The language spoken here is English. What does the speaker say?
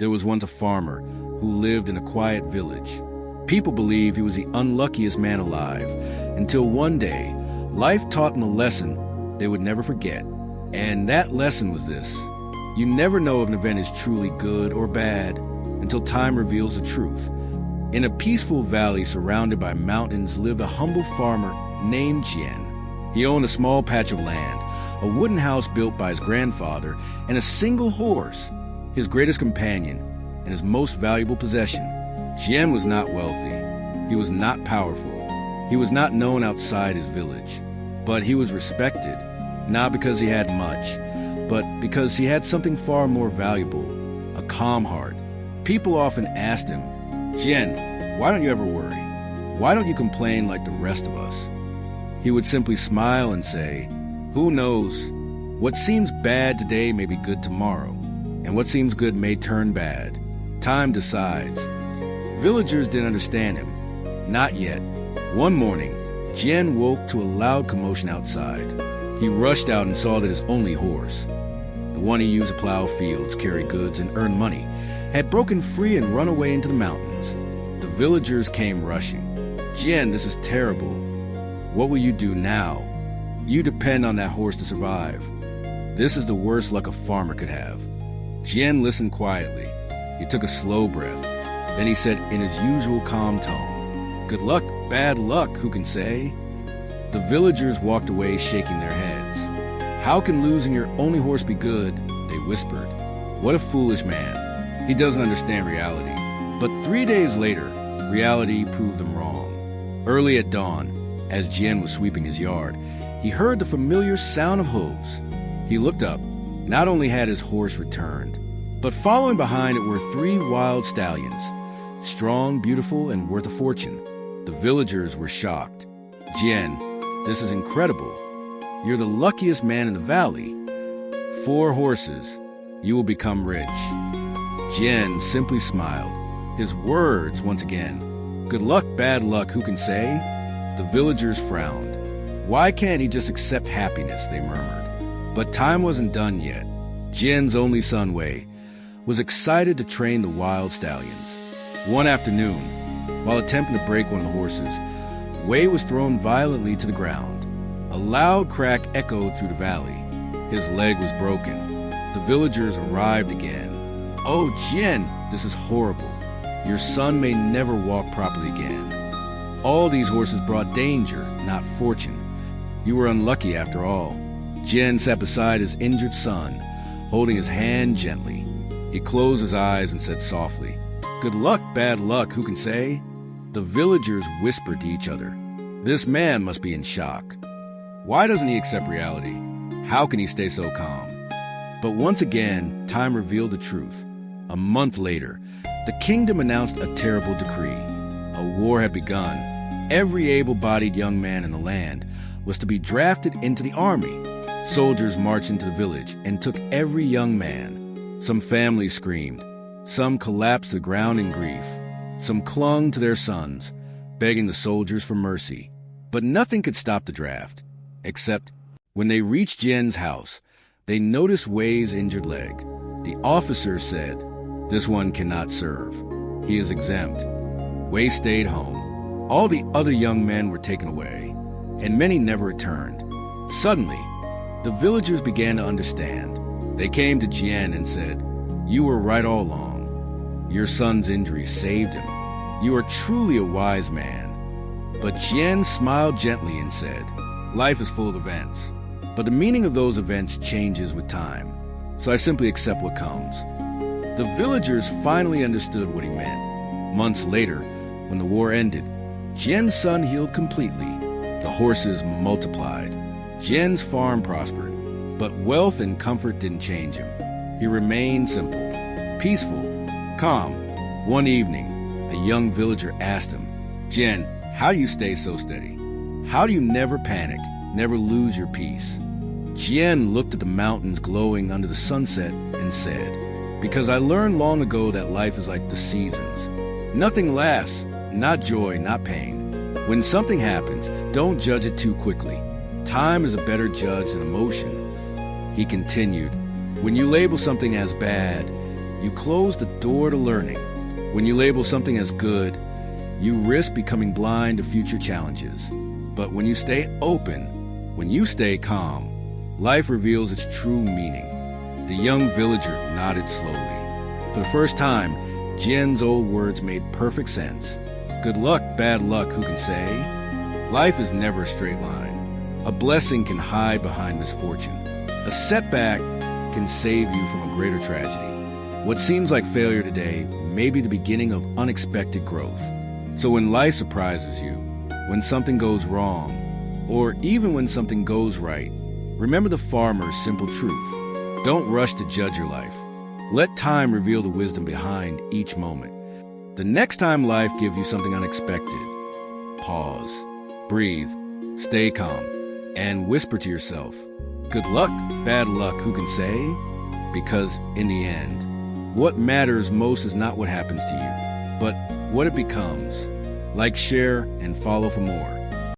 There was once a farmer who lived in a quiet village. People believed he was the unluckiest man alive, until one day, life taught him a lesson they would never forget. And that lesson was this: you never know if an event is truly good or bad until time reveals the truth. In a peaceful valley surrounded by mountains lived a humble farmer named Jian. He owned a small patch of land, a wooden house built by his grandfather, and a single horse, his greatest companion and his most valuable possession. Jian was not wealthy. He was not powerful. He was not known outside his village. But he was respected, not because he had much, but because he had something far more valuable, a calm heart. People often asked him, "Jian, why don't you ever worry? Why don't you complain like the rest of us?" He would simply smile and say, "Who knows? What seems bad today may be good tomorrow, and what seems good may turn bad. Time decides." Villagers didn't understand him. Not yet. One morning, Jian woke to a loud commotion outside. He rushed out and saw that his only horse, the one he used to plow fields, carry goods, and earn money, had broken free and run away into the mountains. The villagers came rushing. "Jian, this is terrible. What will you do now? You depend on that horse to survive. This is the worst luck a farmer could have." Jian listened quietly. He took a slow breath. Then he said in his usual calm tone, "Good luck, bad luck, who can say?" The villagers walked away shaking their heads. "How can losing your only horse be good?" they whispered. "What a foolish man. He doesn't understand reality." But 3 days later, reality proved them wrong. Early at dawn, as Jian was sweeping his yard, he heard the familiar sound of hooves. He looked up. Not only had his horse returned, but following behind it were 3 wild stallions, strong, beautiful, and worth a fortune. The villagers were shocked. "Jian, this is incredible. You're the luckiest man in the valley. 4 horses. You will become rich." Jian simply smiled. His words, once again, "Good luck, bad luck, who can say?" The villagers frowned. "Why can't he just accept happiness?" they murmured. But time wasn't done yet. Jian's only son, Wei, was excited to train the wild stallions. One afternoon, while attempting to break one of the horses, Wei was thrown violently to the ground. A loud crack echoed through the valley. His leg was broken. The villagers arrived again. "Oh, Jian, this is horrible. Your son may never walk properly again. All these horses brought danger, not fortune. You were unlucky after all." Jian sat beside his injured son, holding his hand gently. He closed his eyes and said softly, "Good luck, bad luck, who can say?" The villagers whispered to each other, "This man must be in shock. Why doesn't he accept reality? How can he stay so calm?" But once again, time revealed the truth. A month later, the kingdom announced a terrible decree. A war had begun. Every able-bodied young man in the land was to be drafted into the army. Soldiers marched into the village and took every young man. Some families screamed. Some collapsed to the ground in grief. Some clung to their sons, begging the soldiers for mercy. But nothing could stop the draft, except when they reached Jian's house, they noticed Wei's injured leg. The officers said, "This one cannot serve. He is exempt." Wei stayed home. All the other young men were taken away, and many never returned. Suddenly, the villagers began to understand. They came to Jian and said, "You were right all along. Your son's injury saved him. You are truly a wise man." But Jian smiled gently and said, "Life is full of events, but the meaning of those events changes with time, so I simply accept what comes." The villagers finally understood what he meant. Months later, when the war ended, Jian's son healed completely. The horses multiplied. Jian's farm prospered, but wealth and comfort didn't change him. He remained simple, peaceful, calm. One evening, a young villager asked him, "Jian, how do you stay so steady? How do you never panic, never lose your peace?" Jian looked at the mountains glowing under the sunset and said, "Because I learned long ago that life is like the seasons. Nothing lasts, not joy, not pain. When something happens, don't judge it too quickly. Time is a better judge than emotion." He continued, "When you label something as bad, you close the door to learning. When you label something as good, you risk becoming blind to future challenges. But when you stay open, when you stay calm, life reveals its true meaning. The young villager nodded slowly. For the first time, Jen's old words made perfect sense. Good luck, bad luck, who can say? Life is never a straight line. A blessing can hide behind misfortune. A setback can save you from a greater tragedy. What seems like failure today may be the beginning of unexpected growth. So when life surprises you, when something goes wrong, or even when something goes right, remember the farmer's simple truth. Don't rush to judge your life. Let time reveal the wisdom behind each moment. The next time life gives you something unexpected, pause, breathe, stay calm, and whisper to yourself, good luck, bad luck, who can say? Because in the end, what matters most is not what happens to you, but what it becomes. Like, share, and follow for more.